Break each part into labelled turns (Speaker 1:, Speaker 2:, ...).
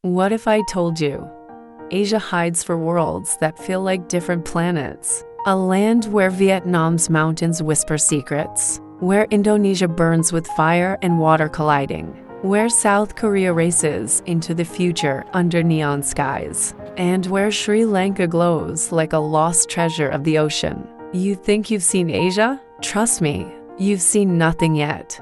Speaker 1: What if I told you Asia hides for worlds that feel like different planets? A land where Vietnam's mountains whisper secrets, where Indonesia burns with fire and water colliding, where South Korea races into the future under neon skies, and where Sri Lanka glows like a lost treasure of the ocean. You think you've seen Asia? Trust me, you've seen nothing yet.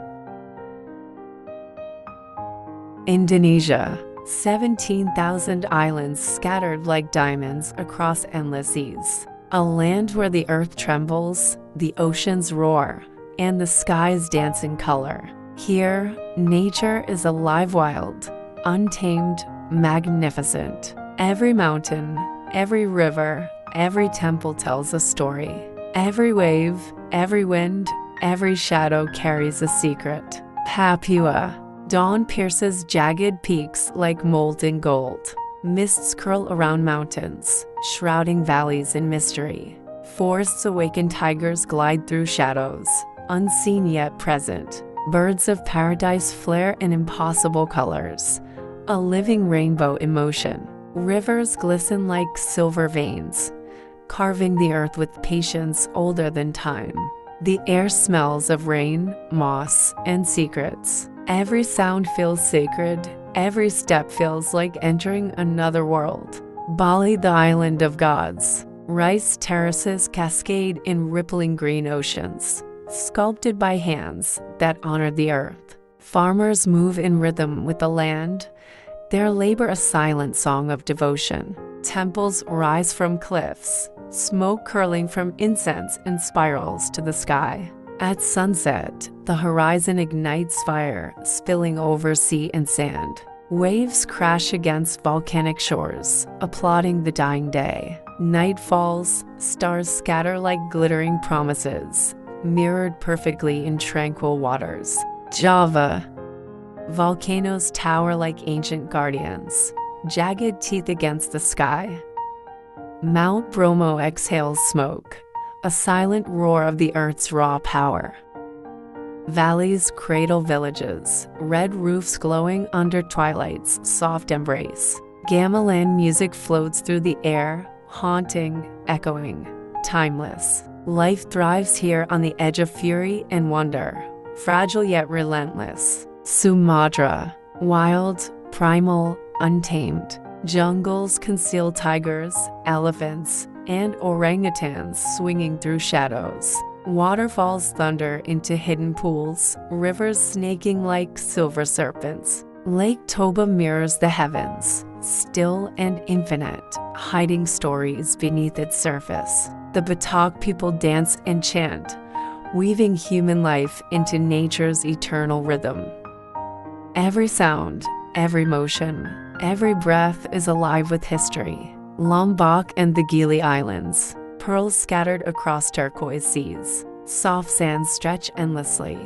Speaker 1: Indonesia. 17,000 islands scattered like diamonds across endless seas. A land where the earth trembles, the oceans roar, and the skies dance in color. Here, nature is alive, wild, untamed, magnificent. Every mountain, every river, every temple tells a story. Every wave, every wind, every shadow carries a secret. Papua. Dawn pierces jagged peaks like molten gold. Mists curl around mountains, shrouding valleys in mystery. Forests awaken, tigers glide through shadows, unseen yet present. Birds of paradise flare in impossible colors, a living rainbow in motion. Rivers glisten like silver veins, carving the earth with patience older than time. The air smells of rain, moss, and secrets. Every sound feels sacred, every step feels like entering another world. Bali, the island of gods. Rice terraces cascade in rippling green oceans, sculpted by hands that honor the earth. Farmers move in rhythm with the land, their labor a silent song of devotion. Temples rise from cliffs, smoke curling from incense in spirals to the sky. At sunset, the horizon ignites fire, spilling over sea and sand. Waves crash against volcanic shores, applauding the dying day. Night falls, stars scatter like glittering promises, mirrored perfectly in tranquil waters. Java. Volcanoes tower like ancient guardians, jagged teeth against the sky. Mount Bromo exhales smoke, a silent roar of the earth's raw power. Valleys cradle villages, red roofs glowing under twilight's soft embrace. Gamelan music floats through the air, haunting, echoing, timeless. Life thrives here on the edge of fury and wonder, fragile yet relentless. Sumatra. Wild, primal, untamed. Jungles conceal tigers, elephants, and orangutans swinging through shadows. Waterfalls thunder into hidden pools, rivers snaking like silver serpents. Lake Toba mirrors the heavens, still and infinite, hiding stories beneath its surface. The Batak people dance and chant, weaving human life into nature's eternal rhythm. Every sound, every motion, every breath is alive with history. Lombok and the Gili Islands, pearls scattered across turquoise seas. Soft sands stretch endlessly,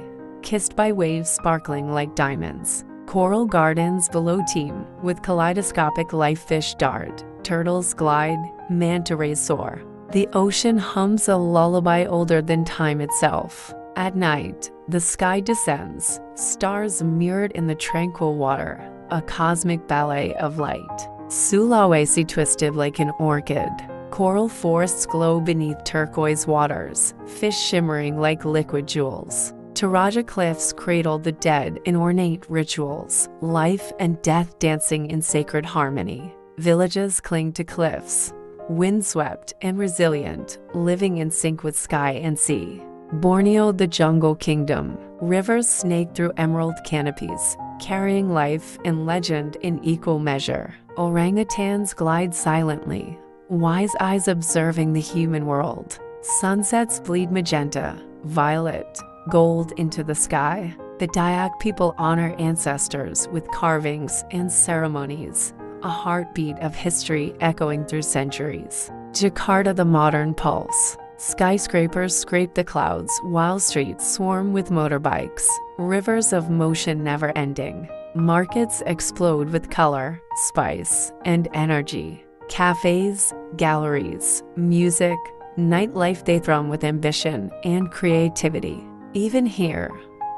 Speaker 1: kissed by waves sparkling like diamonds. Coral gardens below teem with kaleidoscopic life. Fish dart, turtles glide, manta rays soar. The ocean hums a lullaby older than time itself. At night, the sky descends, stars mirrored in the tranquil water, a cosmic ballet of light. Sulawesi twisted like an orchid. Coral forests glow beneath turquoise waters, fish shimmering like liquid jewels. Toraja cliffs cradle the dead in ornate rituals, life and death dancing in sacred harmony. Villages cling to cliffs, windswept and resilient, living in sync with sky and sea. Borneo, the jungle kingdom. Rivers snake through emerald canopies, carrying life and legend in equal measure. Orangutans glide silently, wise eyes observing the human world. Sunsets bleed magenta, violet, gold into the sky. The Dayak people honor ancestors with carvings and ceremonies, a heartbeat of history echoing through centuries. Jakarta, the modern pulse. Skyscrapers scrape the clouds while streets swarm with motorbikes, rivers of motion never ending. Markets explode with color, spice, and energy. Cafes, galleries, music, nightlife, they thrum with ambition and creativity. Even here,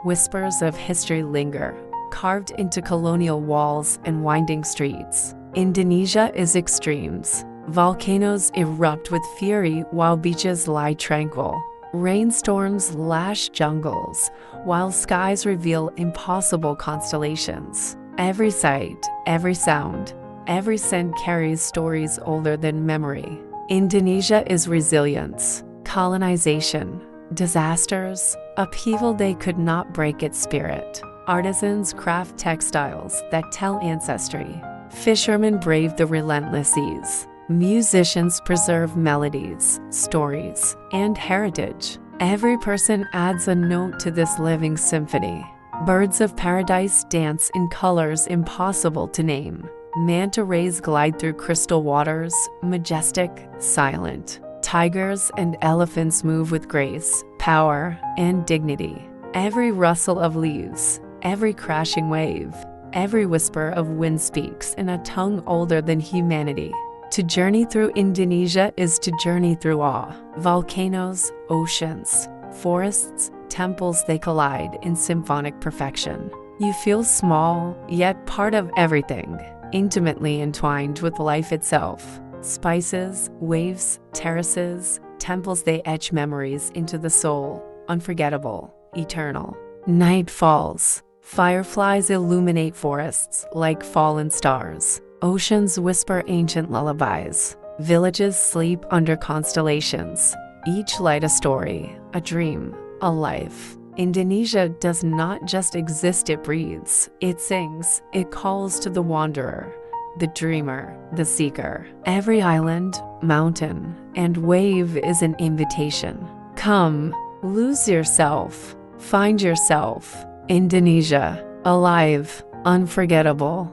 Speaker 1: whispers of history linger, carved into colonial walls and winding streets. Indonesia is extremes. Volcanoes erupt with fury while beaches lie tranquil. Rainstorms lash jungles, while skies reveal impossible constellations. Every sight, every sound, every scent carries stories older than memory. Indonesia is resilience, colonization, disasters, upheaval. They could not break its spirit. Artisans craft textiles that tell ancestry. Fishermen brave the relentless seas. Musicians preserve melodies, stories, and heritage. Every person adds a note to this living symphony. Birds of paradise dance in colors impossible to name. Manta rays glide through crystal waters, majestic, silent. Tigers and elephants move with grace, power, and dignity. Every rustle of leaves, every crashing wave, every whisper of wind speaks in a tongue older than humanity. To journey through Indonesia is to journey through awe. Volcanoes, oceans, forests, temples, they collide in symphonic perfection. You feel small, yet part of everything, intimately entwined with life itself. Spices, waves, terraces, temples, they etch memories into the soul, unforgettable, eternal. Night falls. Fireflies illuminate forests like fallen stars. Oceans whisper ancient lullabies. Villages sleep under constellations. Each light a story, a dream, a life. Indonesia does not just exist, it breathes. It sings, it calls to the wanderer, the dreamer, the seeker. Every island, mountain, and wave is an invitation. Come, lose yourself, find yourself. Indonesia, alive, unforgettable.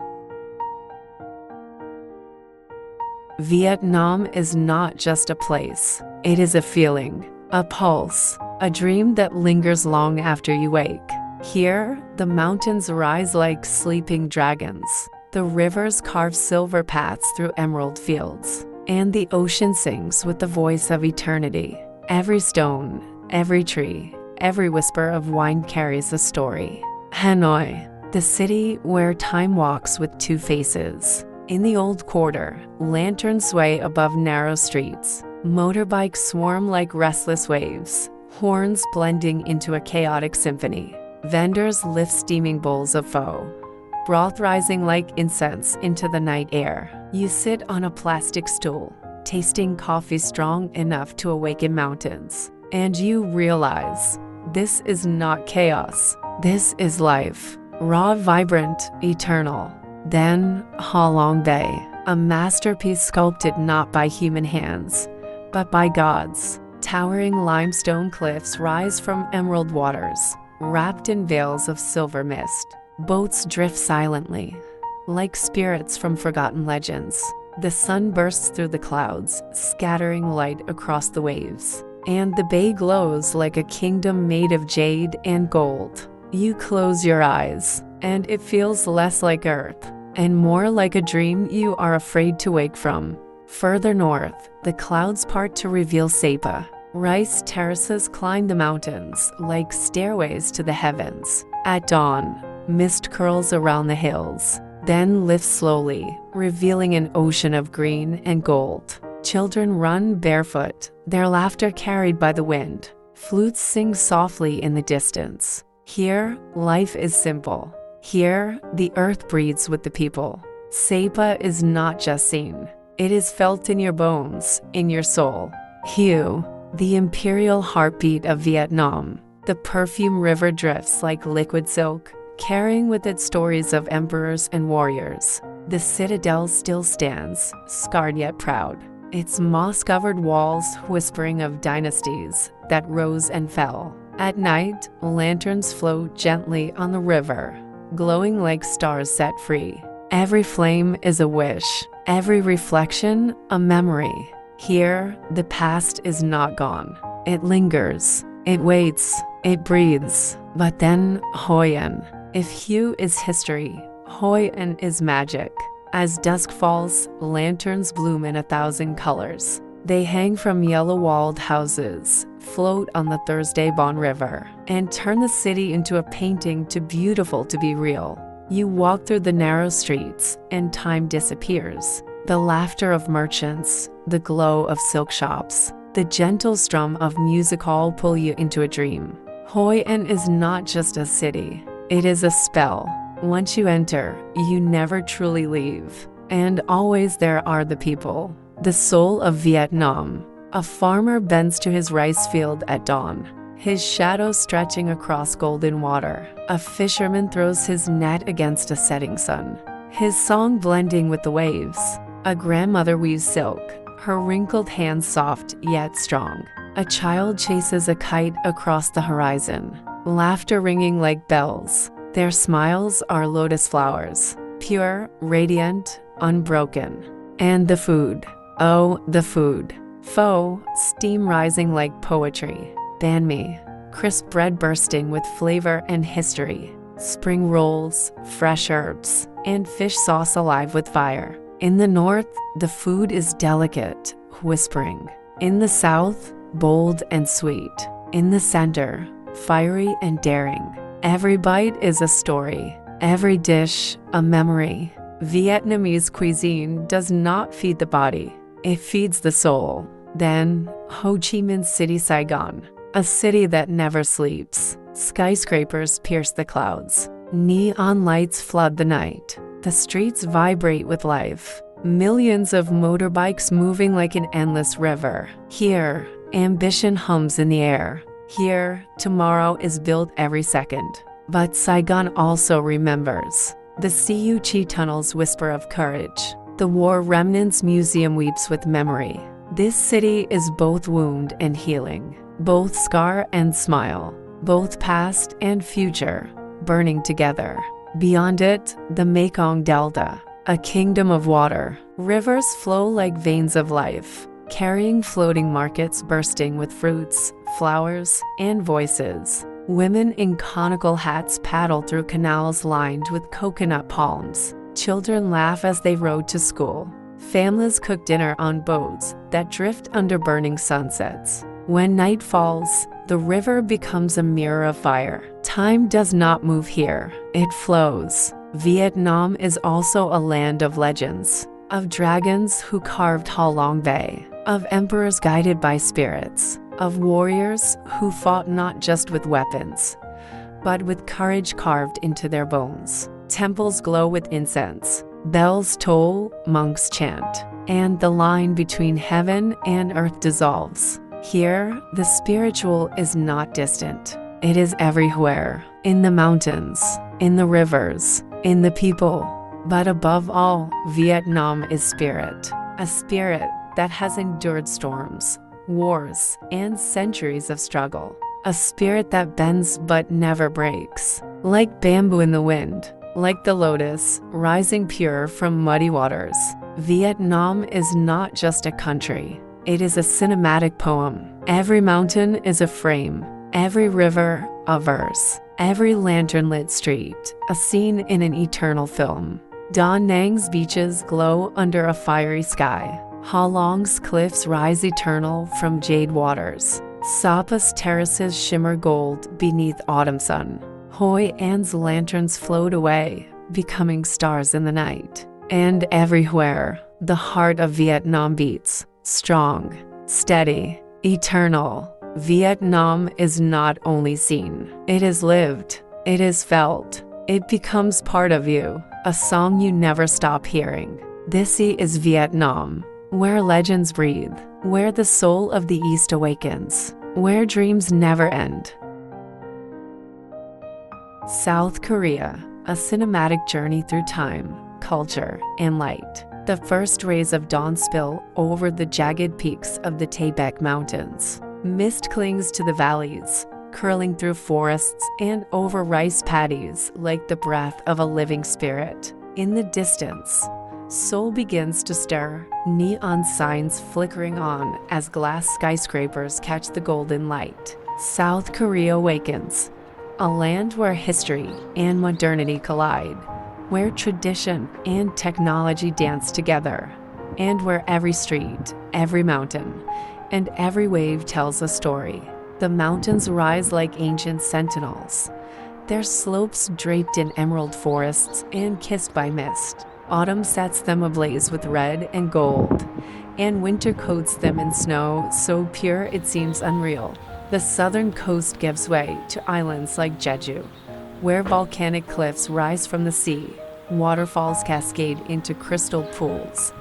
Speaker 1: Vietnam is not just a place. It is a feeling, a pulse, a dream that lingers long after you wake. Here, the mountains rise like sleeping dragons. The rivers carve silver paths through emerald fields. And the ocean sings with the voice of eternity. Every stone, every tree, every whisper of wind carries a story. Hanoi, the city where time walks with two faces. In the old quarter, lanterns sway above narrow streets. Motorbikes swarm like restless waves, horns blending into a chaotic symphony. Vendors lift steaming bowls of pho, broth rising like incense into the night air. You sit on a plastic stool, tasting coffee strong enough to awaken mountains. And you realize, this is not chaos. This is life. Raw, vibrant, eternal. Then, Halong Bay, a masterpiece sculpted not by human hands, but by God's. Towering limestone cliffs rise from emerald waters, wrapped in veils of silver mist. Boats drift silently, like spirits from forgotten legends. The sun bursts through the clouds, scattering light across the waves. And the bay glows like a kingdom made of jade and gold. You close your eyes, and it feels less like Earth, and more like a dream you are afraid to wake from. Further north, the clouds part to reveal Sapa. Rice terraces climb the mountains like stairways to the heavens. At dawn, mist curls around the hills, then lifts slowly, revealing an ocean of green and gold. Children run barefoot, their laughter carried by the wind. Flutes sing softly in the distance. Here, life is simple. Here, the earth breathes with the people. Sapa is not just seen. It is felt in your bones, in your soul. Hue, the imperial heartbeat of Vietnam. The perfume river drifts like liquid silk, carrying with it stories of emperors and warriors. The citadel still stands, scarred yet proud. Its moss-covered walls whispering of dynasties that rose and fell. At night, lanterns float gently on the river, glowing like stars set free. Every flame is a wish, every reflection a memory. Here, the past is not gone. It lingers, it waits, it breathes. But then, Hoi An. If hue is history, Hoi An is magic. As dusk falls, lanterns bloom in 1,000 colors. They hang from yellow-walled houses, float on the Thursday Bon River, and turn the city into a painting too beautiful to be real. You walk through the narrow streets, and time disappears. The laughter of merchants, the glow of silk shops, the gentle strum of music all pull you into a dream. Hoi An is not just a city, it is a spell. Once you enter, you never truly leave. And always there are the people. The soul of Vietnam. A farmer bends to his rice field at dawn, his shadow stretching across golden water. A fisherman throws his net against a setting sun, his song blending with the waves. A grandmother weaves silk, her wrinkled hands soft yet strong. A child chases a kite across the horizon, laughter ringing like bells. Their smiles are lotus flowers, pure, radiant, unbroken. And the food. Oh, the food. Pho, steam rising like poetry. Banh mi, crisp bread bursting with flavor and history. Spring rolls, fresh herbs, and fish sauce alive with fire. In the north, the food is delicate, whispering. In the south, bold and sweet. In the center, fiery and daring. Every bite is a story, every dish a memory. Vietnamese cuisine does not feed the body, it feeds the soul. Then, Ho Chi Minh City, Saigon, a city that never sleeps. Skyscrapers pierce the clouds. Neon lights flood the night. The streets vibrate with life. Millions of motorbikes moving like an endless river. Here, ambition hums in the air. Here, tomorrow is built every second. But Saigon also remembers. The Siu Chi tunnels whisper of courage. The War Remnants Museum weeps with memory. This city is both wound and healing, both scar and smile, both past and future, burning together. Beyond it, the Mekong Delta, a kingdom of water. Rivers flow like veins of life, carrying floating markets bursting with fruits, flowers, and voices. Women in conical hats paddle through canals lined with coconut palms. Children laugh as they rode to school. Families cook dinner on boats that drift under burning sunsets. When night falls, the river becomes a mirror of fire. Time does not move here, it flows. Vietnam is also a land of legends, of dragons who carved Ha Long Bay, of emperors guided by spirits, of warriors who fought not just with weapons, but with courage carved into their bones. Temples glow with incense, bells toll, monks chant, and the line between heaven and earth dissolves. Here, the spiritual is not distant. It is everywhere, in the mountains, in the rivers, in the people. But above all, Vietnam is spirit, a spirit that has endured storms, wars, and centuries of struggle. A spirit that bends but never breaks, like bamboo in the wind, like the lotus rising pure from muddy waters. Vietnam is not just a country, it is a cinematic poem. Every mountain is a frame, every river a verse, every lantern-lit street a scene in an eternal film. Da Nang's beaches glow under a fiery sky. Ha Long's cliffs rise eternal from jade waters. Sapa's terraces shimmer gold beneath autumn sun. Hoi An's lanterns float away, becoming stars in the night. And everywhere, the heart of Vietnam beats, strong, steady, eternal. Vietnam is not only seen, it is lived, it is felt. It becomes part of you, a song you never stop hearing. This is Vietnam, where legends breathe, where the soul of the East awakens, where dreams never end. South Korea, a cinematic journey through time, culture, and light. The first rays of dawn spill over the jagged peaks of the Taebaek Mountains. Mist clings to the valleys, curling through forests and over rice paddies like the breath of a living spirit. In the distance, Seoul begins to stir, neon signs flickering on as glass skyscrapers catch the golden light. South Korea awakens, a land where history and modernity collide, where tradition and technology dance together, and where every street, every mountain, and every wave tells a story. The mountains rise like ancient sentinels, their slopes draped in emerald forests and kissed by mist. Autumn sets them ablaze with red and gold, and winter coats them in snow so pure it seems unreal. The southern coast gives way to islands like Jeju, where volcanic cliffs rise from the sea, waterfalls cascade into crystal pools,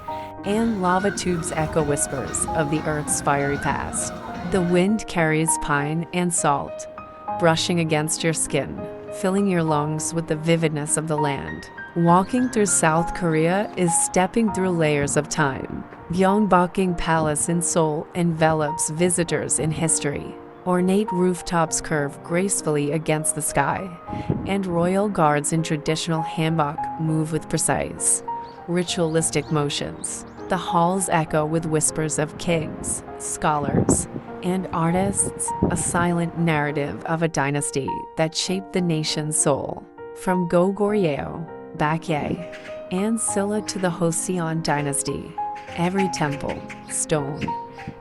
Speaker 1: and lava tubes echo whispers of the Earth's fiery past. The wind carries pine and salt, brushing against your skin, filling your lungs with the vividness of the land. Walking through South Korea is stepping through layers of time. Gyeongbokgung Palace in Seoul envelops visitors in history. Ornate rooftops curve gracefully against the sky, and royal guards in traditional hanbok move with precise, ritualistic motions. The halls echo with whispers of kings, scholars, and artists, a silent narrative of a dynasty that shaped the nation's soul. From Goguryeo, Baekje, and Silla to the Joseon dynasty, every temple, stone,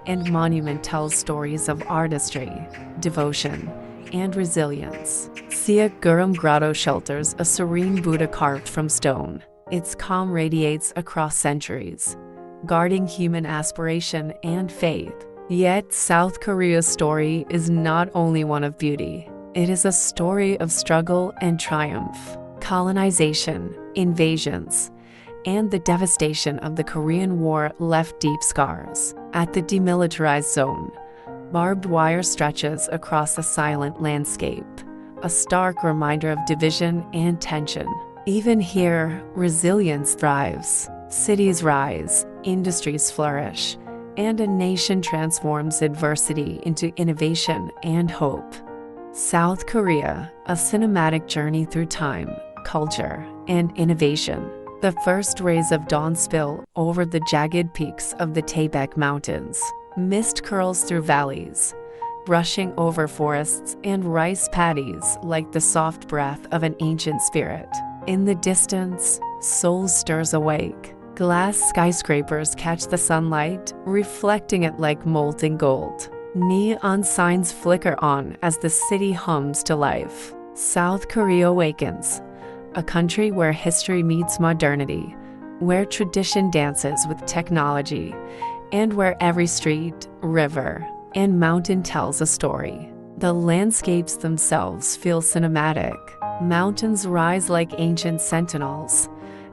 Speaker 1: and monument tells stories of artistry, devotion, and resilience. Siak Gurum Grotto shelters a serene Buddha carved from stone. Its calm radiates across centuries, guarding human aspiration and faith. Yet South Korea's story is not only one of beauty. It is a story of struggle and triumph, colonization, invasions, and the devastation of the Korean War left deep scars. At the demilitarized zone, barbed wire stretches across a silent landscape, a stark reminder of division and tension. Even here, resilience thrives. Cities rise, industries flourish, and a nation transforms adversity into innovation and hope. South Korea, a cinematic journey through time, culture, and innovation. The first rays of dawn spill over the jagged peaks of the Taebaek Mountains. Mist curls through valleys, brushing over forests and rice paddies like the soft breath of an ancient spirit. In the distance, Seoul stirs awake. Glass skyscrapers catch the sunlight, reflecting it like molten gold. Neon signs flicker on as the city hums to life. South Korea awakens, a country where history meets modernity, where tradition dances with technology, and where every street, river, and mountain tells a story. The landscapes themselves feel cinematic. Mountains rise like ancient sentinels,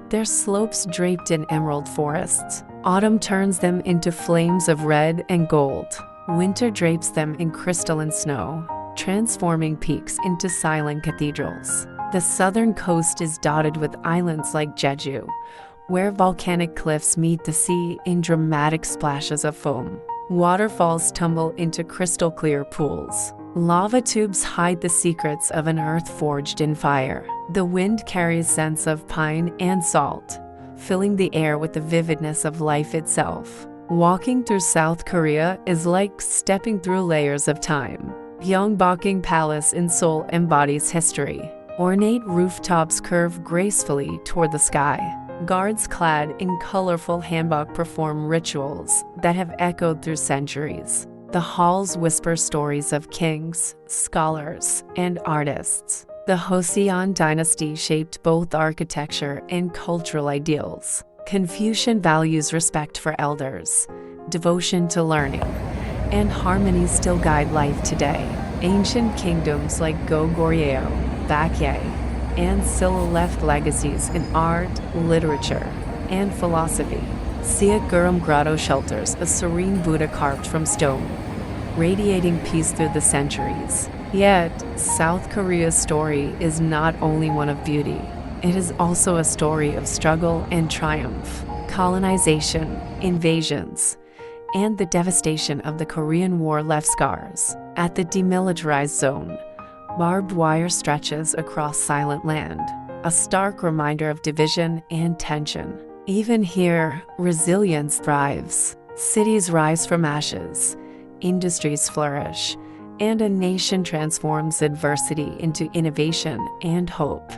Speaker 1: their slopes draped in emerald forests. Autumn turns them into flames of red and gold. Winter drapes them in crystalline snow, transforming peaks into silent cathedrals. The southern coast is dotted with islands like Jeju, where volcanic cliffs meet the sea in dramatic splashes of foam. Waterfalls tumble into crystal-clear pools. Lava tubes hide the secrets of an earth forged in fire. The wind carries scents of pine and salt, filling the air with the vividness of life itself. Walking through South Korea is like stepping through layers of time. Gyeongbokgung Palace in Seoul embodies history. Ornate rooftops curve gracefully toward the sky. Guards clad in colorful hanbok perform rituals that have echoed through centuries. The halls whisper stories of kings, scholars, and artists. The Joseon dynasty shaped both architecture and cultural ideals. Confucian values respect for elders, devotion to learning, and harmony still guide life today. Ancient kingdoms like Goguryeo, Baekje, and Silla left legacies in art, literature, and philosophy. Siak Gurum Grotto shelters a serene Buddha carved from stone, radiating peace through the centuries. Yet, South Korea's story is not only one of beauty, it is also a story of struggle and triumph, colonization, invasions, and the devastation of the Korean War left scars. At the demilitarized zone, barbed wire stretches across silent land, a stark reminder of division and tension. Even here, resilience thrives. Cities rise from ashes, industries flourish, and a nation transforms adversity into innovation and hope.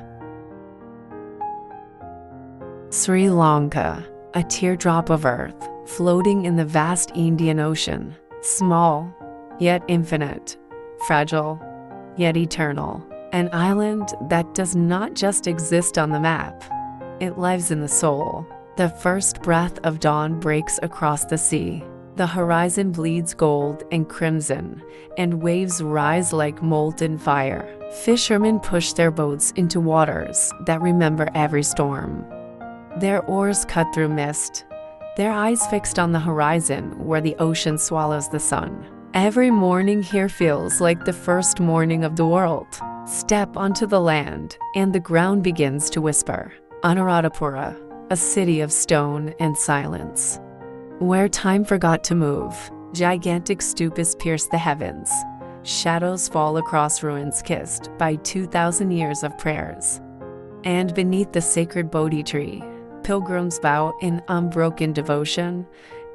Speaker 1: Sri Lanka, a teardrop of earth, floating in the vast Indian Ocean. Small, yet infinite. Fragile, yet eternal. An island that does not just exist on the map, it lives in the soul. The first breath of dawn breaks across the sea. The horizon bleeds gold and crimson, and waves rise like molten fire. Fishermen push their boats into waters that remember every storm. Their oars cut through mist, their eyes fixed on the horizon where the ocean swallows the sun. Every morning here feels like the first morning of the world. Step onto the land, and the ground begins to whisper. Anuradhapura, a city of stone and silence. Where time forgot to move, gigantic stupas pierce the heavens. Shadows fall across ruins kissed by 2,000 years of prayers. And beneath the sacred Bodhi tree, pilgrims vow in unbroken devotion,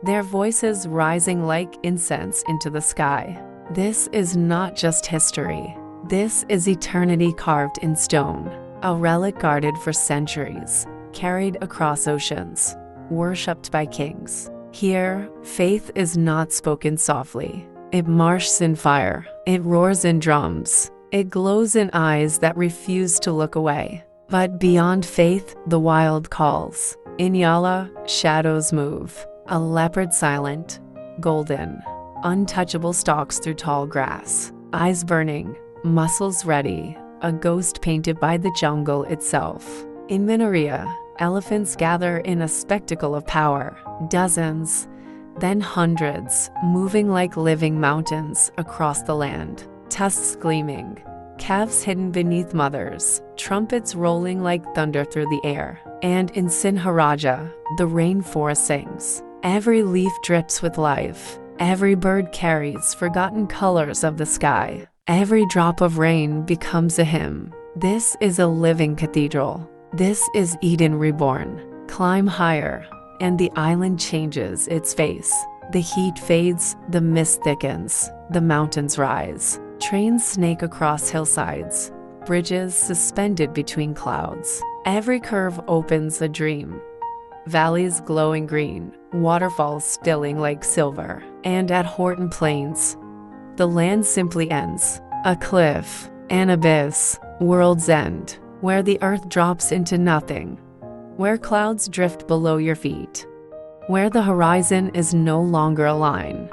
Speaker 1: their voices rising like incense into the sky. This is not just history. This is eternity carved in stone, a relic guarded for centuries, carried across oceans, worshipped by kings. Here, faith is not spoken softly. It marshes in fire, it roars in drums, it glows in eyes that refuse to look away. But beyond faith, the wild calls. In Yala, shadows move. A leopard silent, golden, untouchable stalks through tall grass. Eyes burning, muscles ready, a ghost painted by the jungle itself. In Minaria, elephants gather in a spectacle of power. Dozens, then hundreds, moving like living mountains across the land. Tusks gleaming, calves hidden beneath mothers, trumpets rolling like thunder through the air. And in Sinharaja, the rainforest sings. Every leaf drips with life. Every bird carries forgotten colors of the sky. Every drop of rain becomes a hymn. This is a living cathedral. This is Eden reborn. Climb higher, and the island changes its face. The heat fades, the mist thickens, the mountains rise. Trains snake across hillsides, bridges suspended between clouds. Every curve opens a dream. Valleys glowing green, waterfalls spilling like silver. And at Horton Plains, the land simply ends. A cliff, an abyss, world's end, where the earth drops into nothing, where clouds drift below your feet, where the horizon is no longer a line,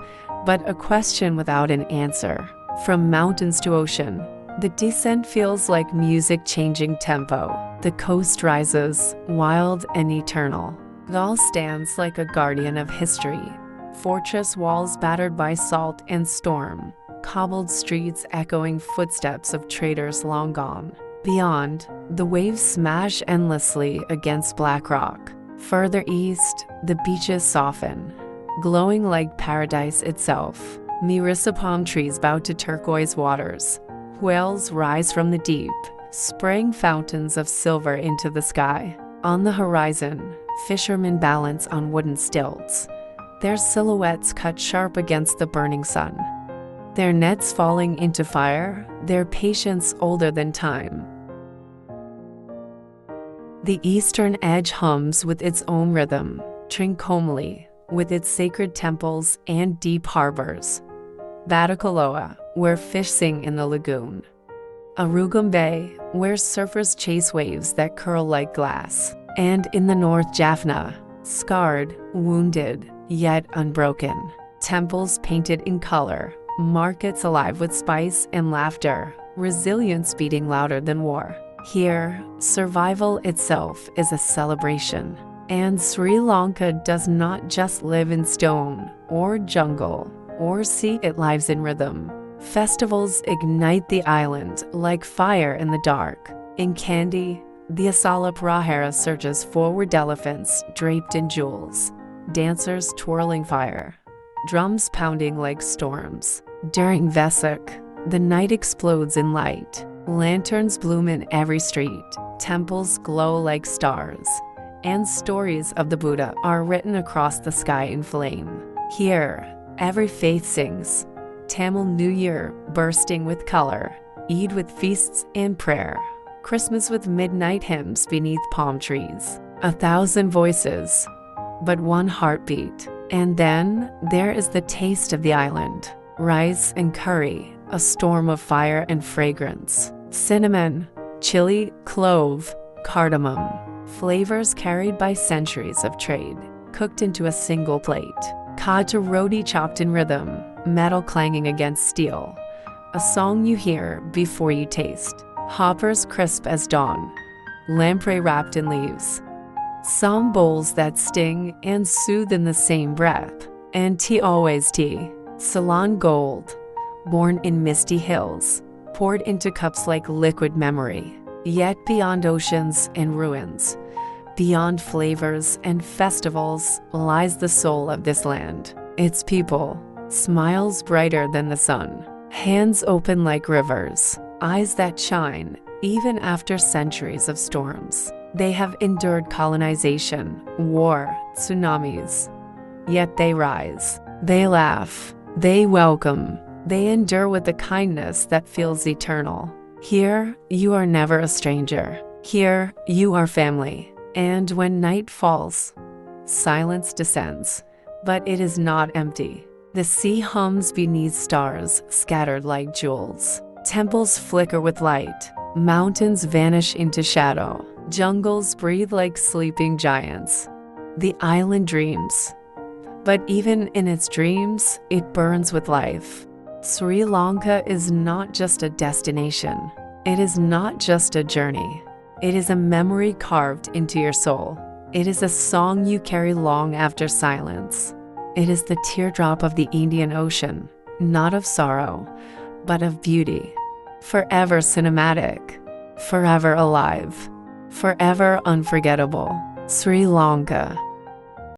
Speaker 1: but a question without an answer. From mountains to ocean, the descent feels like music changing tempo. The coast rises, wild and eternal. Gaul stands like a guardian of history. Fortress walls battered by salt and storm. Cobbled streets echoing footsteps of traders long gone. Beyond, the waves smash endlessly against black rock. Further east, the beaches soften, glowing like paradise itself. Mirissa palm trees bow to turquoise waters. Whales rise from the deep, spraying fountains of silver into the sky. On the horizon, fishermen balance on wooden stilts, their silhouettes cut sharp against the burning sun. Their nets falling into fire, their patience older than time. The eastern edge hums with its own rhythm, Trincomalee, with its sacred temples and deep harbors. Batticaloa, where fish sing in the lagoon. Arugam Bay, where surfers chase waves that curl like glass. And in the north, Jaffna, scarred, wounded, yet unbroken. Temples painted in color, markets alive with spice and laughter, resilience beating louder than war. Here, survival itself is a celebration. And Sri Lanka does not just live in stone, or jungle, or sea, it lives in rhythm. Festivals ignite the island like fire in the dark. In Kandy, the Asala Prahara surges forward, elephants draped in jewels, dancers twirling fire, drums pounding like storms. During Vesak, the night explodes in light. Lanterns bloom in every street, temples glow like stars, and stories of the Buddha are written across the sky in flame. Here, every faith sings. Tamil New Year bursting with color, Eid with feasts and prayer, Christmas with midnight hymns beneath palm trees. 1,000 voices, but one heartbeat. And then there is the taste of the island. Rice and curry, a storm of fire and fragrance. cinnamon, chili, clove, cardamom. Flavors carried by centuries of trade, cooked into a single plate. Cod to roti chopped in rhythm, metal clanging against steel. A song you hear before you taste. Hoppers crisp as dawn. Lamprey wrapped in leaves. Some bowls that sting and soothe in the same breath. And tea, always tea. Ceylon gold, born in misty hills, poured into cups like liquid memory. Yet beyond oceans and ruins, beyond flavors and festivals, lies the soul of this land. Its people, smiles brighter than the sun, hands open like rivers, eyes that shine even after centuries of storms. They have endured colonization, war, tsunamis. Yet they rise, they laugh, they welcome, they endure with a kindness that feels eternal. Here, you are never a stranger. Here, you are family. And when night falls, silence descends, but it is not empty. The sea hums beneath stars scattered like jewels. Temples flicker with light. Mountains vanish into shadow. Jungles breathe like sleeping giants. The island dreams. But even in its dreams, it burns with life. Sri Lanka is not just a destination. It is not just a journey. It is a memory carved into your soul. It is a song you carry long after silence. It is the teardrop of the Indian Ocean, not of sorrow, but of beauty. Forever cinematic, forever alive, forever unforgettable. Sri Lanka.